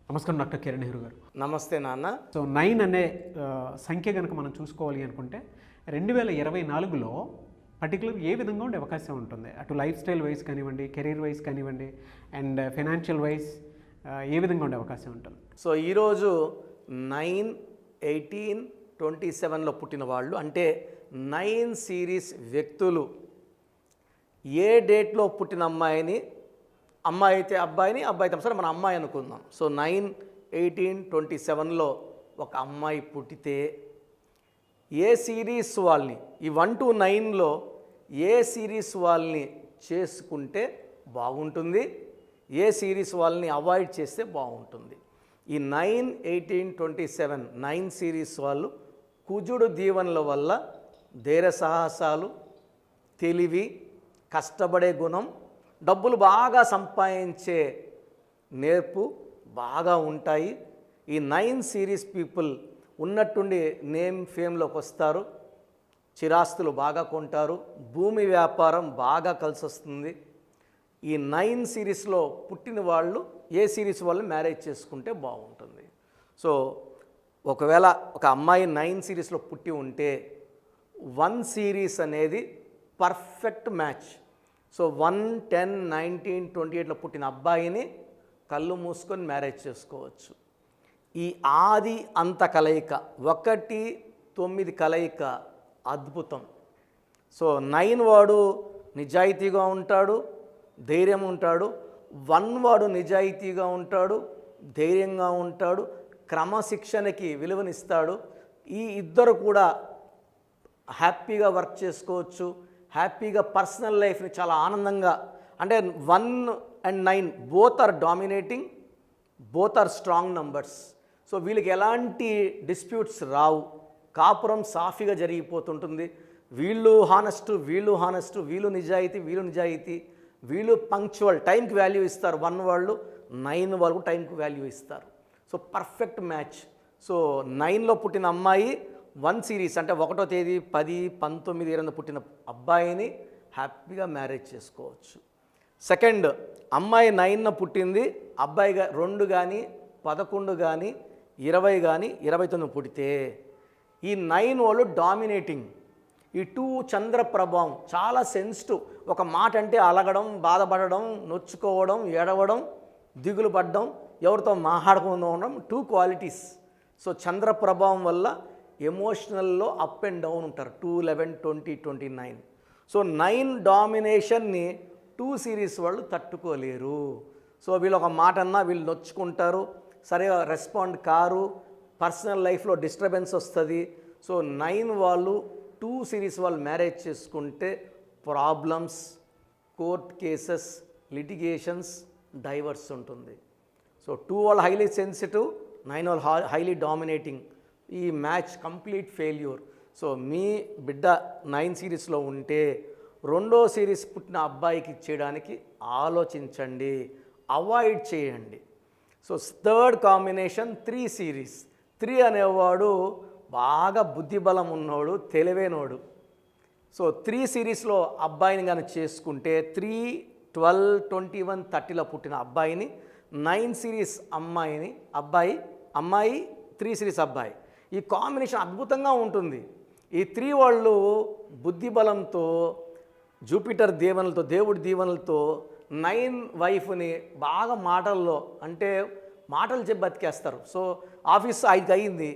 నమస్కారం డాక్టర్ కిరణ్ నెహ్రూ గారు. నమస్తే నాన్న. సో 9 అనే సంఖ్య కనుక మనం చూసుకోవాలి అనుకుంటే 2024లో పర్టికులర్ ఏ విధంగా ఉండే అవకాశం ఉంటుంది? అటు లైఫ్ స్టైల్ వైజ్ కానివ్వండి, కెరీర్ వైజ్ కానివ్వండి, అండ్ ఫైనాన్షియల్ వైజ్ ఏ విధంగా ఉండే అవకాశం ఉంటుంది? సో ఈరోజు 9/18/27లో పుట్టిన వాళ్ళు, అంటే 9 సిరీస్ వ్యక్తులు ఏ డేట్లో పుట్టిన అమ్మాయి అయితే అబ్బాయిని, అబ్బాయి అయితే సరే మన అమ్మాయి అనుకుందాం. సో 9/18/27లో ఒక అమ్మాయి పుట్టితే ఏ సిరీస్ వాళ్ళని, ఈ 1 to 9లో ఏ సిరీస్ వాళ్ళని చేసుకుంటే బాగుంటుంది, ఏ సిరీస్ వాళ్ళని అవాయిడ్ చేస్తే బాగుంటుంది? ఈ 9/18/27 9 సిరీస్ వాళ్ళు కుజుడు దీవెనల వల్ల ధైర్య సాహసాలు, తెలివి, కష్టపడే గుణం, డబ్బులు బాగా సంపాదించే నేర్పు బాగా ఉంటాయి. ఈ 9 సిరీస్ పీపుల్ ఉన్నట్టుండి నేమ్ ఫేమ్లోకి వస్తారు, చిరాస్తులు బాగా కొంటారు, భూమి వ్యాపారం బాగా కలిసి వస్తుంది. ఈ 9 సిరీస్లో పుట్టిన వాళ్ళు ఏ సిరీస్ వాళ్ళు మ్యారేజ్ చేసుకుంటే బాగుంటుంది? సో ఒకవేళ ఒక అమ్మాయి 9 సిరీస్లో పుట్టి ఉంటే 1 సిరీస్ అనేది పర్ఫెక్ట్ మ్యాచ్. సో 1, 10, 19, 28లో పుట్టిన అబ్బాయిని కళ్ళు మూసుకొని మ్యారేజ్ చేసుకోవచ్చు. ఈ ఆది అంత కలయిక 1, 9 కలయిక అద్భుతం. సో 9 వాడు నిజాయితీగా ఉంటాడు, ధైర్యం ఉంటాడు. 1 వాడు నిజాయితీగా ఉంటాడు, ధైర్యంగా ఉంటాడు, క్రమశిక్షణకి విలువనిస్తాడు. ఈ ఇద్దరు కూడా హ్యాపీగా వర్క్ చేసుకోవచ్చు, హ్యాపీగా పర్సనల్ లైఫ్ని చాలా ఆనందంగా, అంటే 1 and 9 both are dominating, both are strong numbers. So వీళ్ళకి ఎలాంటి డిస్ప్యూట్స్ రావు, కాపురం సాఫీగా జరిగిపోతుంటుంది. వీళ్ళు హానెస్ట్, వీళ్ళు నిజాయితీ, వీళ్ళు పంక్చువల్, టైంకి వాల్యూ ఇస్తారు. 1 వాళ్ళు, 9 వాళ్ళు టైంకి వాల్యూ ఇస్తారు. So perfect match. సో 9లో పుట్టిన అమ్మాయి 1 సిరీస్, అంటే 1వ తేదీ 10, 19, 20 పుట్టిన అబ్బాయిని హ్యాపీగా మ్యారేజ్ చేసుకోవచ్చు. సెకండ్, అమ్మాయి 9న పుట్టింది, అబ్బాయి 2 కానీ 11 కానీ 20 కానీ 29 పుట్టితే ఈ 9 వాళ్ళు డామినేటింగ్. ఈ 2 చంద్ర ప్రభావం, చాలా సెన్సిటివ్. ఒక మాట అంటే అలగడం, బాధపడడం, నొచ్చుకోవడం, ఏడవడం, దిగులు పడడం, ఎవరితో మాట్లాడకుండా ఉండడం, 2 క్వాలిటీస్. సో చంద్ర ప్రభావం వల్ల ఎమోషనల్లో అప్ అండ్ డౌన్ ఉంటారు. 2, 11, 20, 29. సో 9 డామినేషన్ని 2 సిరీస్ వాళ్ళు తట్టుకోలేరు. సో వీళ్ళు ఒక మాట అన్నా వీళ్ళు నొచ్చుకుంటారు, సరిగా రెస్పాండ్ కారు, పర్సనల్ లైఫ్లో డిస్టర్బెన్స్ వస్తుంది. సో 9 వాళ్ళు 2 సిరీస్ వాళ్ళు మ్యారేజ్ చేసుకుంటే problems, court cases, litigations, divorce ఉంటుంది. సో 2 వాళ్ళు హైలీ సెన్సిటివ్, 9 వాళ్ళు హైలీ డామినేటింగ్. ఈ మ్యాచ్ కంప్లీట్ ఫెయిల్యూర్. సో మీ బిడ్డ 9 సిరీస్లో ఉంటే 2వ సిరీస్ పుట్టిన అబ్బాయికి ఇచ్చేయడానికి ఆలోచించండి, అవాయిడ్ చేయండి. So third combination 3 series. 3 అనేవాడు బాగా బుద్ధిబలం ఉన్నోడు, తెలివైనోడు. సో 3 సిరీస్లో అబ్బాయిని కానీ చేసుకుంటే 3, 12, 21, 30లో పుట్టిన అబ్బాయిని, 9 సిరీస్ అమ్మాయి 3 సిరీస్ అబ్బాయి, ఈ కాంబినేషన్ అద్భుతంగా ఉంటుంది. ఈ 3 వాళ్ళు బుద్ధిబలంతో, జూపిటర్ దీవెనలతో, దేవుడి దీవెనలతో 9 వైఫ్ని బాగా మాటల్లో, అంటే మాటలు చెప్పి బతికేస్తారు. సో ఆఫీస్ 5కి అయింది,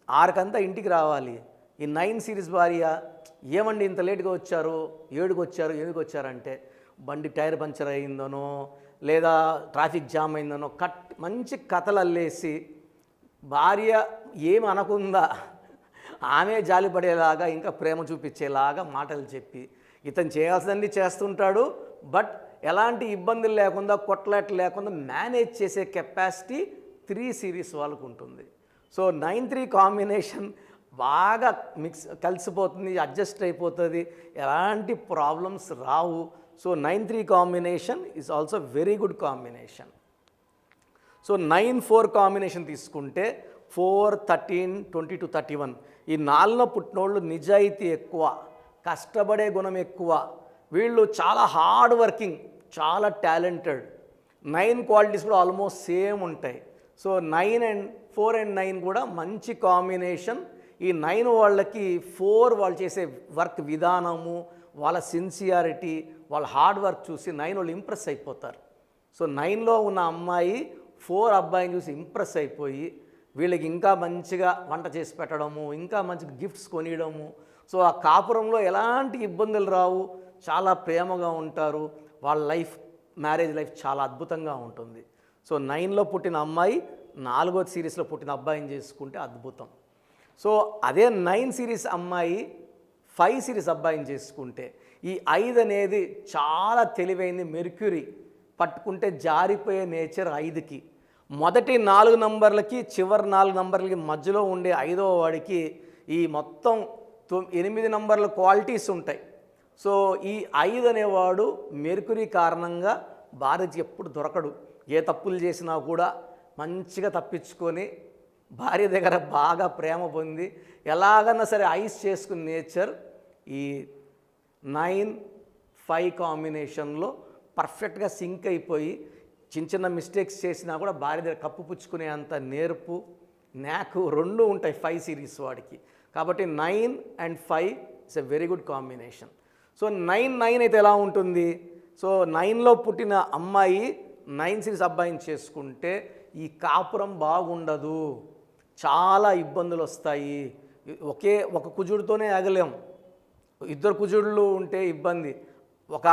6కంతా ఇంటికి రావాలి. ఈ 9 సిరీస్ భార్య, ఏమండి ఇంత లేట్గా వచ్చారు, 7కి వచ్చారు, 8కి వచ్చారంటే బండి టైర్ పంచర్ అయిందనో, లేదా ట్రాఫిక్ జామ్ అయిందనో మంచి కథలు అల్లేసి, భార్య ఏమి అనకుందా ఆమె జాలిపడేలాగా, ఇంకా ప్రేమ చూపించేలాగా మాటలు చెప్పి ఇతను చేయాల్సిందండి చేస్తుంటాడు. బట్ ఎలాంటి ఇబ్బందులు లేకుండా, కొట్లాట్లు లేకుండా మేనేజ్ చేసే కెపాసిటీ 3 సిరీస్ వాళ్ళకు ఉంటుంది. సో 9-3 కాంబినేషన్ బాగా కలిసిపోతుంది, అడ్జస్ట్ అయిపోతుంది, ఎలాంటి problems Rao. So 9-3 combination is also very good combination. So 9-4 combination తీసుకుంటే 4, 13, 22, 31 ఈ 4లో పుట్టినోళ్ళు నిజాయితీ ఎక్కువ, కష్టపడే గుణం ఎక్కువ, వీళ్ళు చాలా హార్డ్ వర్కింగ్, చాలా టాలెంటెడ్. 9 క్వాలిటీస్ కూడా ఆల్మోస్ట్ సేమ్ ఉంటాయి. సో 4 and 9 కూడా మంచి కాంబినేషన్. ఈ 9 వాళ్ళకి 4 వాళ్ళు చేసే వర్క్ విధానము, వాళ్ళ సిన్సియారిటీ, వాళ్ళ హార్డ్ వర్క్ చూసి 9 వాళ్ళు ఇంప్రెస్ అయిపోతారు. సో 9లో ఉన్న అమ్మాయి 4 అబ్బాయిని చూసి ఇంప్రెస్ అయిపోయి వీళ్ళకి ఇంకా మంచిగా వంట చేసి పెట్టడము, ఇంకా మంచిగా గిఫ్ట్స్ కొనియడము. సో ఆ కాపురంలో ఎలాంటి ఇబ్బందులు రావు, చాలా ప్రేమగా ఉంటారు. వాళ్ళ లైఫ్, మ్యారేజ్ లైఫ్ చాలా అద్భుతంగా ఉంటుంది. సో 9లో పుట్టిన అమ్మాయి 4వ సిరీస్లో పుట్టిన అబ్బాయిని చేసుకుంటే అద్భుతం. సో అదే 9 సిరీస్ అమ్మాయి 5 సిరీస్ అబ్బాయిని చేసుకుంటే, ఈ 5 అనేది చాలా తెలివైంది. మెర్క్యూరీ పట్టుకుంటే జారిపోయే నేచర్ 5కి. మొదటి 4 నంబర్లకి చివరి 4 నంబర్లకి మధ్యలో ఉండే 5వ వాడికి ఈ మొత్తం 8 నంబర్ల క్వాలిటీస్ ఉంటాయి. సో ఈ 5 అనేవాడు మెర్క్యూరీ కారణంగా భార్యకి ఎప్పుడు దొరకడు. ఏ తప్పులు చేసినా కూడా మంచిగా తప్పించుకొని భార్య దగ్గర బాగా ప్రేమ పొంది ఎలాగన్నా సరే ఐస్ చేసుకునే నేచర్ ఈ 9-5 కాంబినేషన్లో పర్ఫెక్ట్గా సింక్ అయిపోయి చిన్న చిన్న మిస్టేక్స్ చేసినా కూడా భార్య దగ్గర కప్పుపుచ్చుకునే అంత నేర్పు, నాకు 2 ఉంటాయి 5 సిరీస్ వాడికి. కాబట్టి 9 and 5 it's a very good combination. So 9-9 అయితే ఎలా ఉంటుంది? సో 9లో పుట్టిన అమ్మాయి 9 సిరీస్ అబ్బాయిని చేసుకుంటే ఈ కాపురం బాగుండదు, చాలా ఇబ్బందులు వస్తాయి. ఒక కుజుడితోనే ఆగలేం, 2 కుజుడులు ఉంటే ఇబ్బంది. ఒక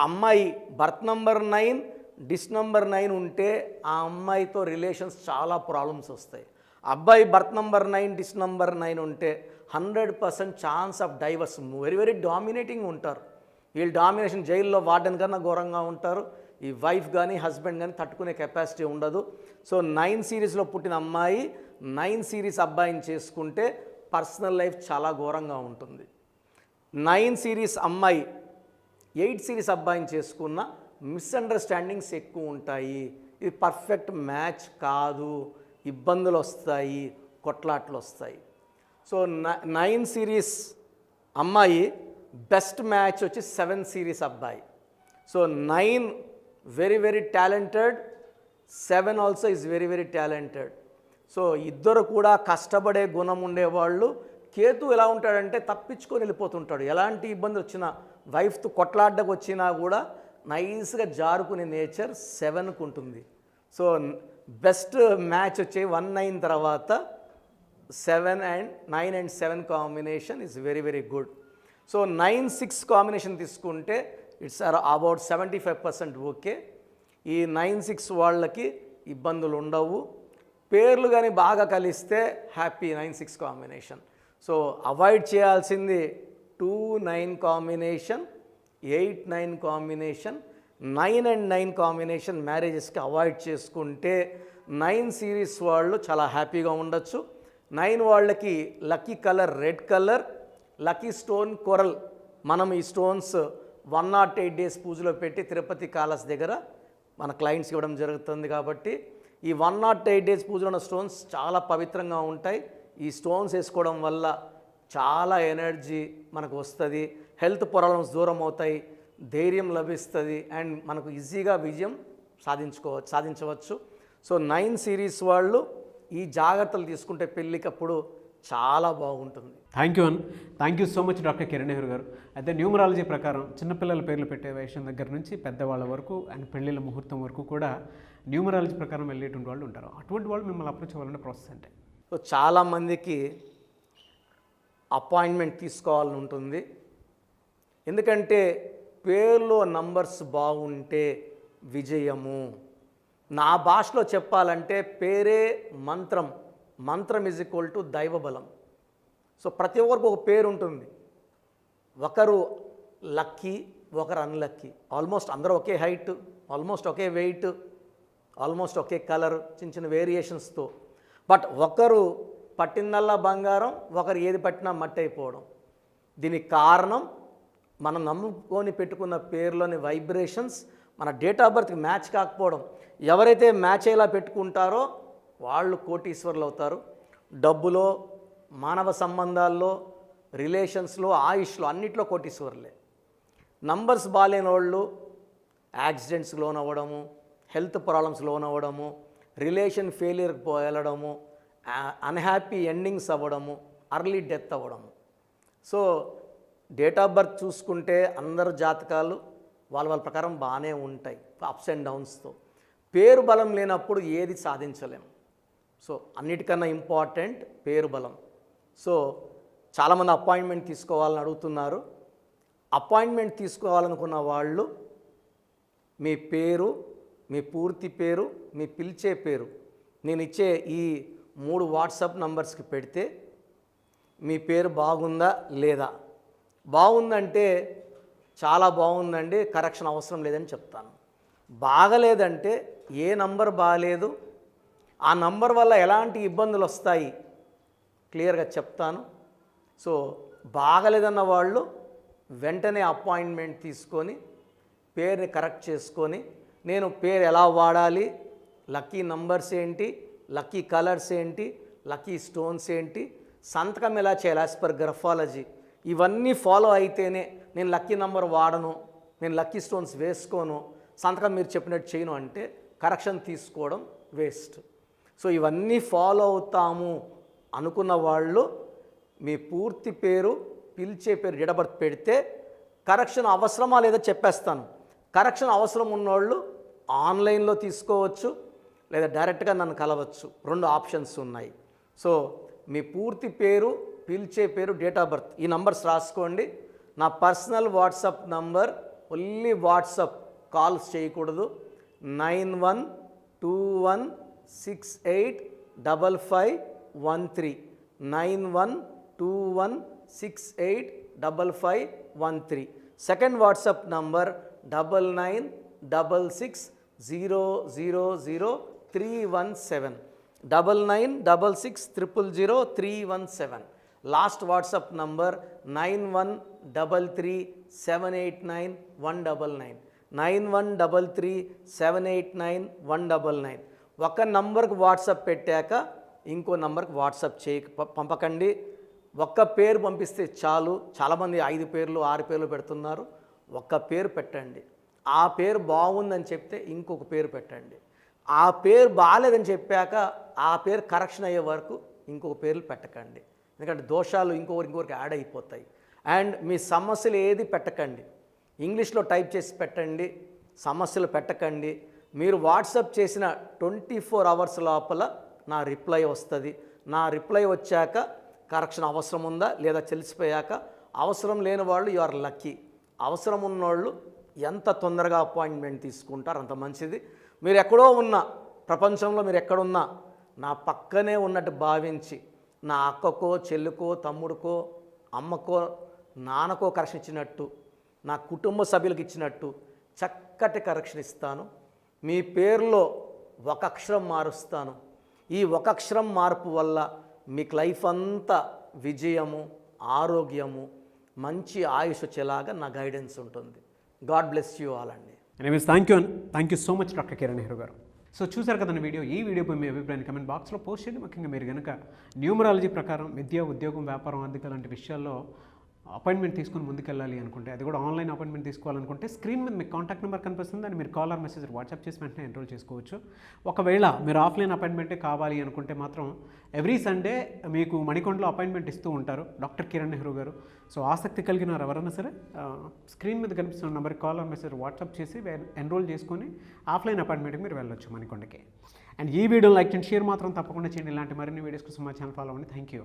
అమ్మాయి బర్త్ నంబర్ 9, డిస్ నంబర్ 9 ఉంటే ఆ అమ్మాయితో రిలేషన్స్ చాలా ప్రాబ్లమ్స్ వస్తాయి. అబ్బాయి బర్త్ నంబర్ 9, డిస్ నంబర్ 9 ఉంటే 100% chance of divorce. Very very dominating ఉంటారు. వీళ్ళు డామినేషన్ జైల్లో వార్డెన్ కన్నా ఘోరంగా ఉంటారు. ఈ వైఫ్ కానీ హస్బెండ్ కానీ తట్టుకునే కెపాసిటీ ఉండదు. సో 9 సిరీస్లో పుట్టిన అమ్మాయి 9 సిరీస్ అబ్బాయిని చేసుకుంటే పర్సనల్ లైఫ్ చాలా ఘోరంగా ఉంటుంది. 9 సిరీస్ అమ్మాయి 8 సిరీస్ అబ్బాయిని చేసుకున్న మిస్అండర్స్టాండింగ్స్ ఎక్కువ ఉంటాయి. ఇది పర్ఫెక్ట్ మ్యాచ్ కాదు, ఇబ్బందులు వస్తాయి, కొట్లాట్లు వస్తాయి. సో 9 సిరీస్ అమ్మాయి బెస్ట్ మ్యాచ్ వచ్చి 7 సిరీస్ అబ్బాయి. So 9 very very talented, 7 also is very very talented. So ఇద్దరు కూడా కష్టపడే గుణం ఉండేవాళ్ళు. కేతు ఎలా ఉంటాడంటే తప్పించుకొని వెళ్ళిపోతుంటాడు. ఎలాంటి ఇబ్బంది వచ్చినా, వైఫ్తో కొట్లాడ్డకు వచ్చినా కూడా నైస్గా జారుకునే నేచర్ 7కు ఉంటుంది. సో బెస్ట్ మ్యాచ్ వచ్చే 1-9 తర్వాత 9 and 7 combination is very very good. So 9-6 combination తీసుకుంటే ఇట్స్ అబౌట్ 75% ఓకే. ఈ 9-6 వాళ్ళకి ఇబ్బందులు ఉండవు. పేర్లు కానీ బాగా కలిస్తే హ్యాపీ 9-6 కాంబినేషన్. సో అవాయిడ్ చేయాల్సింది 2-9 కాంబినేషన్, 8-9 కాంబినేషన్, 9 and 9 కాంబినేషన్ మ్యారేజెస్కి అవాయిడ్ చేసుకుంటే 9 సిరీస్ వాళ్ళు చాలా హ్యాపీగా ఉండొచ్చు. 9 వాళ్ళకి lucky colour red colour, lucky stone coral. మనం ఈ స్టోన్స్ 108 days పూజలో పెట్టి తిరుపతి కాలస్ దగ్గర మన క్లయింట్స్ ఇవ్వడం జరుగుతుంది. కాబట్టి ఈ 108 days పూజలో ఉన్న స్టోన్స్ చాలా పవిత్రంగా ఉంటాయి. ఈ స్టోన్స్ వేసుకోవడం వల్ల చాలా ఎనర్జీ మనకు వస్తుంది, హెల్త్ ప్రాబ్లమ్స్ దూరం అవుతాయి, ధైర్యం లభిస్తుంది అండ్ మనకు ఈజీగా విజయం సాధించవచ్చు. సో 9 సిరీస్ వాళ్ళు ఈ జాగ్రత్తలు తీసుకుంటే పెళ్ళికప్పుడు చాలా బాగుంటుంది. Thank you so much doctor Kiran Nehru గారు. అయితే న్యూమరాలజీ ప్రకారం చిన్నపిల్లల పేర్లు పెట్టే విషయం దగ్గర నుంచి పెద్దవాళ్ళ వరకు అండ్ పెళ్ళిళ్ళ ముహూర్తం వరకు కూడా న్యూమరాలజీ ప్రకారం వెళ్ళేటువంటి వాళ్ళు ఉంటారు. అటువంటి వాళ్ళు మిమ్మల్ని అప్రోచ్ అవ్వాలంటే ప్రాసెస్ అంటే? సో చాలామందికి అపాయింట్మెంట్ తీసుకోవాలని ఉంటుంది. ఎందుకంటే పేర్లో నంబర్స్ బాగుంటే విజయము. నా భాషలో చెప్పాలంటే పేరే మంత్రం, మంత్రం ఈజ్ ఈక్వల్ టు దైవబలం. సో ప్రతి ఒక్కరికి ఒక పేరు ఉంటుంది. ఒకరు లక్కీ, ఒకరు అన్లక్కీ. ఆల్మోస్ట్ అందరూ ఒకే హైట్, ఆల్మోస్ట్ ఒకే వెయిట్, ఆల్మోస్ట్ ఒకే కలర్, చిన్న చిన్న వేరియేషన్స్తో. బట్ ఒకరు పట్టిందల్లా బంగారం, ఒకరు ఏది పట్టినా మట్టి అయిపోవడం. దీనికి కారణం మనం నమ్ముకొని పెట్టుకున్న పేర్లోని వైబ్రేషన్స్, మన డేట్ ఆఫ్ బర్త్కి మ్యాచ్ కాకపోవడం. ఎవరైతే మ్యాచ్ అయ్యేలా పెట్టుకుంటారో వాళ్ళు కోటీశ్వరులు అవుతారు. డబ్బులో, మానవ సంబంధాల్లో, రిలేషన్స్లో, ఆయుష్లో అన్నిట్లో కోటీశ్వరులే. నంబర్స్ బాగాలేని వాళ్ళు యాక్సిడెంట్స్ లోన్ అవ్వడము, హెల్త్ ప్రాబ్లమ్స్ లోన్ అవ్వడము, రిలేషన్ ఫెయిలియర్కి వెళ్ళడము, అన్హ్యాపీ ఎండింగ్స్ అవ్వడము, అర్లీ డెత్ అవ్వడము. సో డేట్ ఆఫ్ బర్త్ చూసుకుంటే అందరు జాతకాలు వాళ్ళ ప్రకారం బాగానే ఉంటాయి, అప్స్ అండ్ డౌన్స్తో. పేరు బలం లేనప్పుడు ఏది సాధించలేం. సో అన్నిటికన్నా ఇంపార్టెంట్ పేరు బలం. సో చాలామంది అపాయింట్మెంట్ తీసుకోవాలని అడుగుతున్నారు. అపాయింట్మెంట్ తీసుకోవాలనుకున్న వాళ్ళు మీ పేరు, మీ పూర్తి పేరు, మీ పిలిచే పేరు నేను ఇచ్చే ఈ 3 వాట్సాప్ నంబర్స్కి పెడితే మీ పేరు బాగుందా లేదా, బాగుందంటే చాలా బాగుందండి, కరెక్షన్ అవసరం లేదని చెప్తాను. బాగలేదంటే ఏ నంబర్ బాగలేదు, ఆ నంబర్ వల్ల ఎలాంటి ఇబ్బందులు వస్తాయి క్లియర్గా చెప్తాను. సో బాగలేదన్న వాళ్ళు వెంటనే అపాయింట్మెంట్ తీసుకొని పేరుని కరెక్ట్ చేసుకొని, నేను పేరు ఎలా వాడాలి, లక్కీ నంబర్స్ ఏంటి, లక్కీ కలర్స్ ఏంటి, లక్కీ స్టోన్స్ ఏంటి, సంతకం ఎలా చేయాలి యాజ్ పర్ గ్రఫాలజీ, ఇవన్నీ ఫాలో అయితేనే నేను లక్కీ నంబర్ వాడను, నేను లక్కీ స్టోన్స్ వేసుకోను, సంతకం మీరు చెప్పినట్టు చేయను అంటే కరెక్షన్ తీసుకోవడం వేస్ట్. సో ఇవన్నీ ఫాలో అవుతాము అనుకున్న వాళ్ళు మీ పూర్తి పేరు, పిలిచే పేరు, డేట్ ఆఫ్ బర్త్ పెడితే కరెక్షన్ అవసరమా లేదా చెప్పేస్తాను. కరెక్షన్ అవసరం ఉన్నోళ్ళు ఆన్లైన్లో తీసుకోవచ్చు లేదా డైరెక్ట్గా నన్ను కలవచ్చు, 2 ఆప్షన్స్ ఉన్నాయి. సో మీ పూర్తి పేరు, పిలిచే పేరు, డేట్ ఆఫ్ బర్త్, ఈ నంబర్స్ రాసుకోండి. నా personal WhatsApp number, only WhatsApp, calls చేయకూడదు. 9121685513 9121685513. Second WhatsApp number 9966000317 9966000317. Last WhatsApp number 9133789199 9133789199. ఒక నంబర్కి వాట్సాప్ పెట్టాక ఇంకో నంబర్కి వాట్సాప్ పంపకండి. ఒక్క పేరు పంపిస్తే చాలు. చాలామంది 5 పేర్లు 6 పేర్లు పెడుతున్నారు. ఒక్క పేరు పెట్టండి. ఆ పేరు బాగుందని చెప్తే ఇంకొక పేరు పెట్టండి. ఆ పేరు బాగాలేదని చెప్పాక ఆ పేరు కరెక్షన్ అయ్యే వరకు ఇంకొక పేర్లు పెట్టకండి. ఎందుకంటే దోషాలు ఇంకొకరికి యాడ్ అయిపోతాయి. అండ్ మీ సమస్యలు ఏది పెట్టకండి, ఇంగ్లీష్లో టైప్ చేసి పెట్టండి, సమస్యలు పెట్టకండి. మీరు వాట్సాప్ చేసిన 24 అవర్స్ లోపల నా రిప్లై వస్తుంది. నా రిప్లై వచ్చాక కరెక్షన్ అవసరం ఉందా లేదా తెలిసిపోయాక, అవసరం లేని వాళ్ళు యు ఆర్ లక్కీ. అవసరం ఉన్నోళ్ళు ఎంత తొందరగా అపాయింట్మెంట్ తీసుకుంటారు అంత మంచిది. మీరు ఎక్కడో ఉన్నా, ప్రపంచంలో మీరు ఎక్కడున్నా నా పక్కనే ఉన్నట్టు భావించి నా అక్కకో, చెల్లికో, తమ్ముడికో, అమ్మకో, నాన్నకో కరెక్షన్ ఇచ్చినట్టు, నా కుటుంబ సభ్యులకు ఇచ్చినట్టు చక్కటి కరెక్షన్ ఇస్తాను. మీ పేరులో ఒక అక్షరం మారుస్తాను. ఈ ఒక అక్షరం మార్పు వల్ల మీకు లైఫ్ అంతా విజయము, ఆరోగ్యము, మంచి ఆయుష్ వచ్చేలాగా నా గైడెన్స్ ఉంటుంది. గాడ్ బ్లెస్ యూ ఆల్ అండి. Anyways thank you so much doctor Kiran Nehru గారు. సో చూసారు కదండి వీడియో. ఈ వీడియోపై మీ అభిప్రాయాన్ని కమెంట్ బాక్స్లో పోస్ట్ చేయండి. ముఖ్యంగా మీరు కనుక న్యూమరాలజీ ప్రకారం విద్య, ఉద్యోగం, వ్యాపారం, ఆర్థిక లాంటి విషయాల్లో అపాయింట్మెంట్ తీసుకొని ముందుకెళ్ళాలి అనుకుంటే, అది కూడా ఆన్లైన్ అపాయింట్మెంట్ తీసుకోవాలనుకుంటే స్క్రీన్ మీద మీకు కాంటాక్ట్ నెంబర్ కనిపిస్తుంది. దాన్ని మీరు కాల్ ఆర్ మెసేజ్ వాట్సాప్ చేసి వెంటనే ఎన్రోల్ చేసుకోవచ్చు. ఒకవేళ మీరు ఆఫ్లైన్ అపాయింట్మెంటే కావాలి అనుకుంటే మాత్రం ఎవ్రీ సండే మీకు మణికొండలో అపాయింట్మెంట్ ఇస్తూ ఉంటారు డాక్టర్ కిరణ్ నెహ్రూ గారు. సో ఆసక్తి కలిగిన వారు ఎవరైనా సరే స్క్రీన్ మీద కనిపిస్తున్న నెంబర్కి కాల్ ఆర్ మెసేజ్ వాట్సాప్ చేసి ఎన్రోల్ చేసుకొని ఆఫ్లైన్ అపాయింట్మెంట్కి మీరు వెళ్ళొచ్చు మణికొండకి. అండ్ ఈ వీడియో లైక్ అండ్ షేర్ మాత్రం తప్పకుండా చేయండి. ఇలాంటి మరిన్ని వీడియోస్ కోసం మా ఛానల్ ఫాలో అవ్వండి. Thank you.